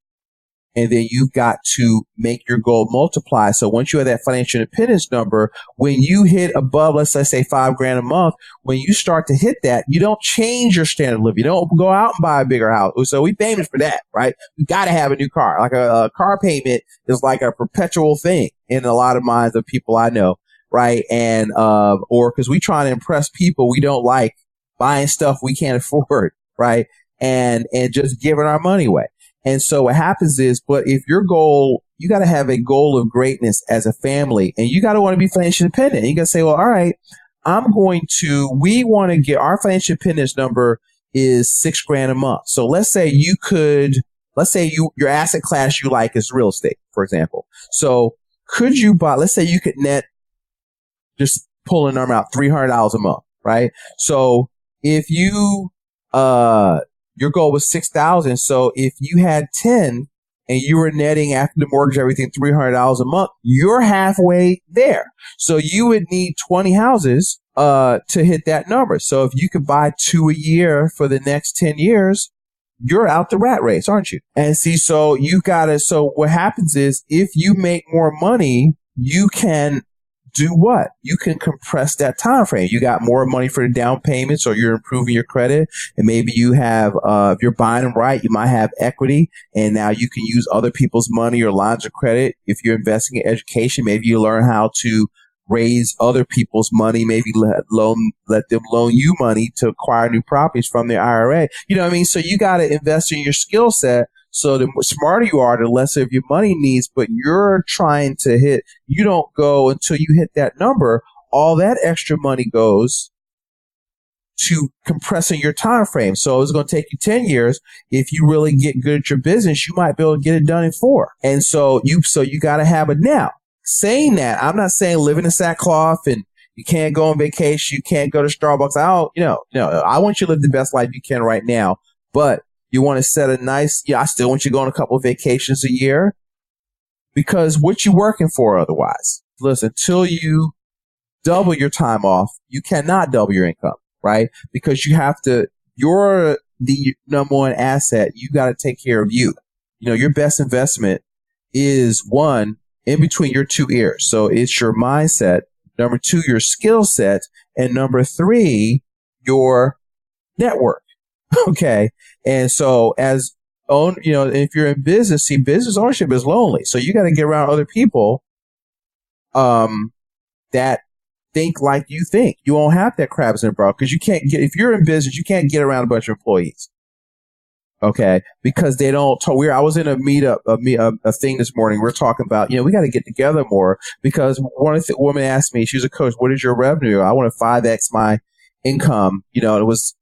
And then you've got to make your goal multiply. So once you have that financial independence number, when you hit above, let's say $5,000 a month, when you start to hit that, you don't change your standard of living. You don't go out and buy a bigger house. So we famous for that, right? You got to have a new car. Like a car payment is like a perpetual thing in a lot of minds of people I know, right? And, or because we try to impress people, we don't like buying stuff we can't afford, right? And just giving our money away. And so what happens is, but if your goal, you got to have a goal of greatness as a family, and you got to want to be financially independent. And you got to say, well, all right, we want to get our financial independence number is $6,000 a month. So let's say your asset class you like is real estate, for example. So could you buy, let's say you could net, just pull a number out, $300 a month, right? So if you, your goal was 6,000. So if you had 10 and you were netting after the mortgage, everything, $300 a month, you're halfway there. So you would need 20 houses, to hit that number. So if you could buy 2 a year for the next 10 years, you're out the rat race, aren't you? And see, so so what happens is if you make more money, you can do what? You can compress that time frame. You got more money for the down payments, or you're improving your credit. And maybe you have, if you're buying them right, you might have equity, and now you can use other people's money or lines of credit. If you're investing in education, maybe you learn how to raise other people's money, maybe let them loan you money to acquire new properties from their IRA. You know what I mean? So you got to invest in your skill set. So the smarter you are, the less of your money needs, but you're trying to you don't go until you hit that number. All that extra money goes to compressing your time frame. So it's going to take you 10 years. If you really get good at your business, you might be able to get it done in 4. And so you got to have it now. Saying that, I'm not saying live in a sackcloth and you can't go on vacation. You can't go to Starbucks. I want you to live the best life you can right now, but you want to set a nice, I still want you to go on a couple of vacations a year, because what you working for otherwise? Listen, until you double your time off, you cannot double your income, right? Because you're the number one asset. You got to take care of you. Your best investment is 1, in between your 2 ears. So it's your mindset. Number 2, your skill set. And number 3, your network. Okay. And so if you're in business, business ownership is lonely. So you got to get around other people, that think like you think. You won't have that crabs in a barrel, because if you're in business, you can't get around a bunch of employees. Okay. Because they don't talk. I was in a meetup, a thing this morning. We're talking about, we got to get together more, because one of the women asked me, she was a coach, what is your revenue? I want to 5X my income. It was,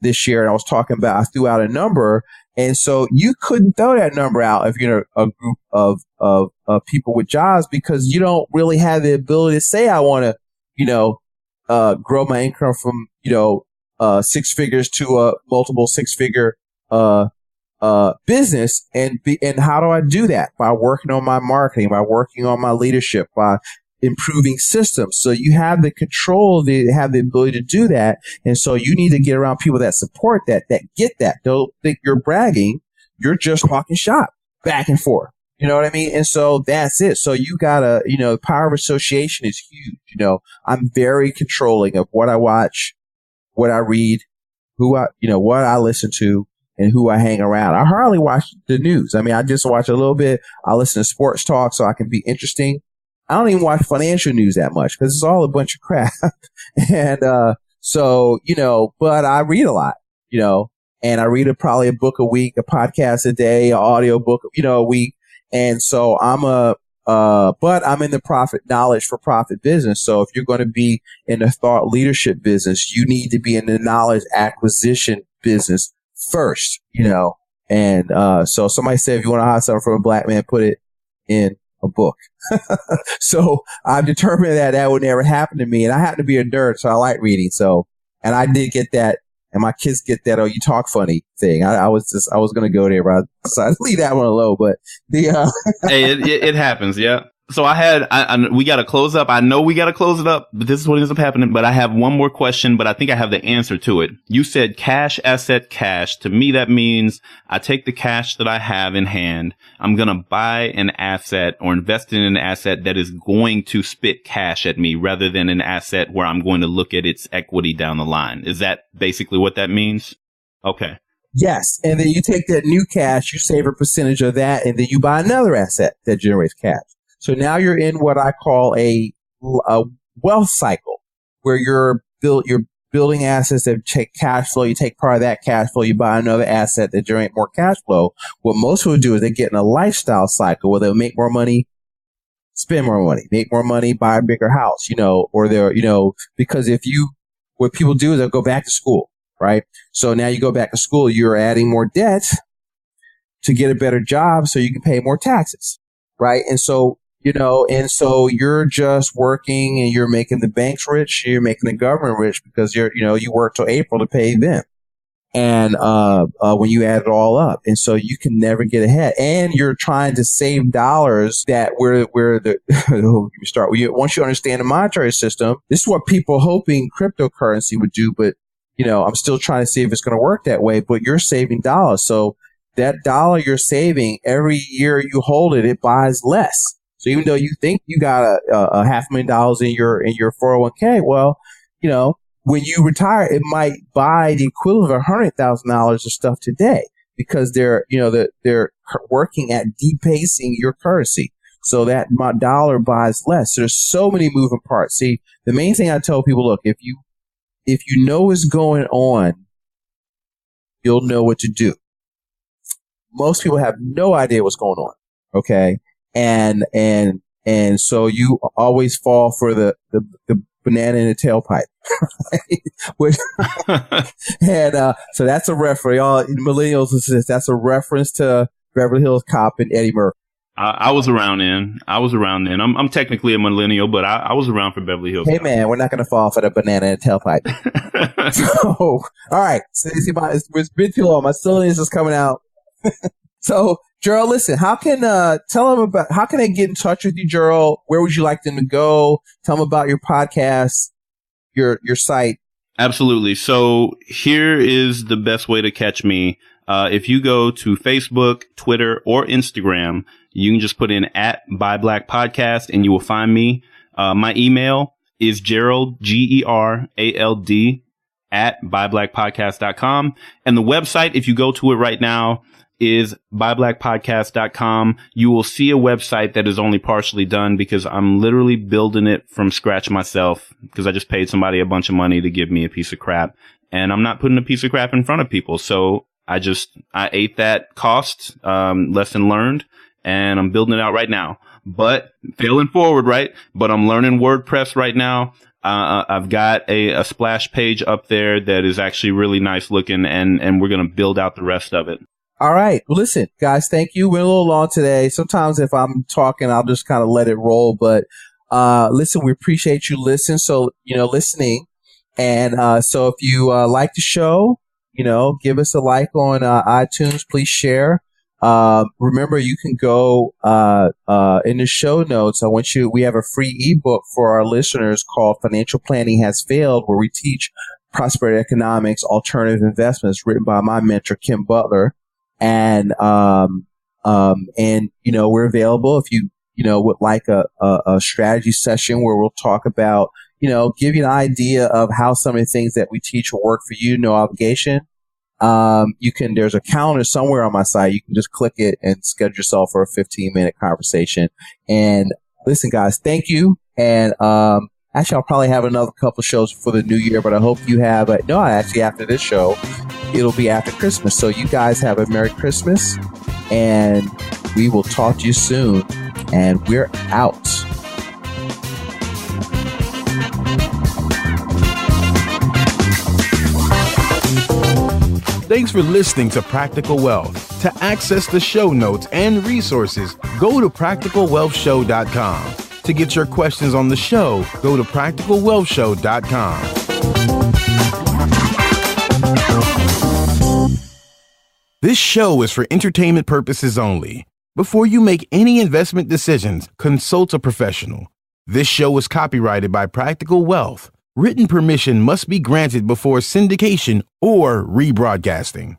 this year, and I was talking about, I threw out a number, and so you couldn't throw that number out if you're a group of people with jobs, because you don't really have the ability to say, I want to, grow my income from, 6 figures to a multiple 6-figure, business. And how do I do that? By working on my marketing, by working on my leadership, by improving systems. So you have the control, they have the ability to do that. And so you need to get around people that support that get that. Don't think you're bragging. You're just talking shop back and forth. You know what I mean? And so that's it. So you gotta, the power of association is huge. I'm very controlling of what I watch, what I read, what I listen to and who I hang around. I hardly watch the news. I mean, I just watch a little bit. I listen to sports talk so I can be interesting. I don't even watch financial news that much because it's all a bunch of crap. And, so, but I read a lot, and I read probably a book a week, a podcast a day, an audio book, a week. And so but I'm in the knowledge for profit business. So if you're going to be in the thought leadership business, you need to be in the knowledge acquisition business first, and, so somebody said, if you want to hide something from a black man, put it in a book. So I've determined that would never happen to me. And I happen to be a nerd, so I like reading. So, and I did get that. And my kids get that, oh, you talk funny thing. I was going to go there, but I decided to leave that one alone. But hey, it happens. Yeah. So we got to close up. I know we got to close it up, but this is what ends up happening. But I have one more question, but I think I have the answer to it. You said cash, asset, cash. To me, that means I take the cash that I have in hand. I'm going to buy an asset or invest in an asset that is going to spit cash at me rather than an asset where I'm going to look at its equity down the line. Is that basically what that means? Okay. Yes. And then you take that new cash, you save a percentage of that, and then you buy another asset that generates cash. So now you're in what I call a wealth cycle, where you're building assets that take cash flow. You take part of that cash flow, you buy another asset that generate more cash flow. What most people do is they get in a lifestyle cycle where they'll make more money, spend more money, make more money, buy a bigger house, or they're, because what people do is they'll go back to school, right? So now you go back to school, you're adding more debt to get a better job so you can pay more taxes, right? And so you're just working and you're making the banks rich, you're making the government rich because you work till April to pay them. And, when you add it all up. And so you can never get ahead, and you're trying to save dollars that once you understand the monetary system, this is what people hoping cryptocurrency would do. But, I'm still trying to see if it's going to work that way, but you're saving dollars. So that dollar you're saving, every year you hold it, it buys less. So even though you think you got a $500,000 in your 401k, well, when you retire, it might buy the equivalent of $100,000 of stuff today because they're working at debasing your currency. So that my dollar buys less. There's so many moving parts. See, the main thing I tell people, look, if you know what's going on, you'll know what to do. Most people have no idea what's going on. Okay. And so you always fall for the banana in the tailpipe. So that's a reference. Y'all millennials, that's a reference to Beverly Hills Cop and Eddie Murphy. I was around then. I'm technically a millennial, but I was around for Beverly Hills. Hey man, we're not going to fall for the banana in the tailpipe. So, all right. So you see, it's been too long. My silliness is coming out. So, Gerald, listen, how can they get in touch with you, Gerald? Where would you like them to go? Tell them about your podcast, your site. Blackpodcast.com. So here is the best way to catch me. If you go to Facebook, Twitter, or Instagram, you can just put in @BuyBlackPodcast and you will find me. My email is Gerald, Gerald, @BuyBlackPodcast.com. And the website, if you go to it right now, is BuyBlackPodcast.com. You will see a website that is only partially done because I'm literally building it from scratch myself because I just paid somebody a bunch of money to give me a piece of crap, and I'm not putting a piece of crap in front of people. So I ate that cost, lesson learned, and I'm building it out right now, but failing forward, right? But I'm learning WordPress right now. I've got a splash page up there that is actually really nice looking, and we're going to build out the rest of it. All right. Well, listen, guys, thank you. We're a little long today. Sometimes if I'm talking, I'll just kind of let it roll. But listen, we appreciate you listening. So, listening. And so if you like the show, give us a like on iTunes. Please share. Remember, you can go in the show notes. We have a free ebook for our listeners called Financial Planning Has Failed, where we teach prosperity economics, alternative investments, written by my mentor, Kim Butler. And we're available if you would like a strategy session where we'll talk about, give you an idea of how some of the things that we teach will work for you. No obligation. There's a calendar somewhere on my site. You can just click it and schedule yourself for a 15-minute conversation. And listen, guys, thank you. And, actually, I'll probably have another couple shows for the new year, but I hope you have actually after this show, it'll be after Christmas. So you guys have a Merry Christmas, and we will talk to you soon. And we're out. Thanks for listening to Practical Wealth. To access the show notes and resources, go to practicalwealthshow.com. To get your questions on the show, go to practicalwealthshow.com. This show is for entertainment purposes only. Before you make any investment decisions, consult a professional. This show is copyrighted by Practical Wealth. Written permission must be granted before syndication or rebroadcasting.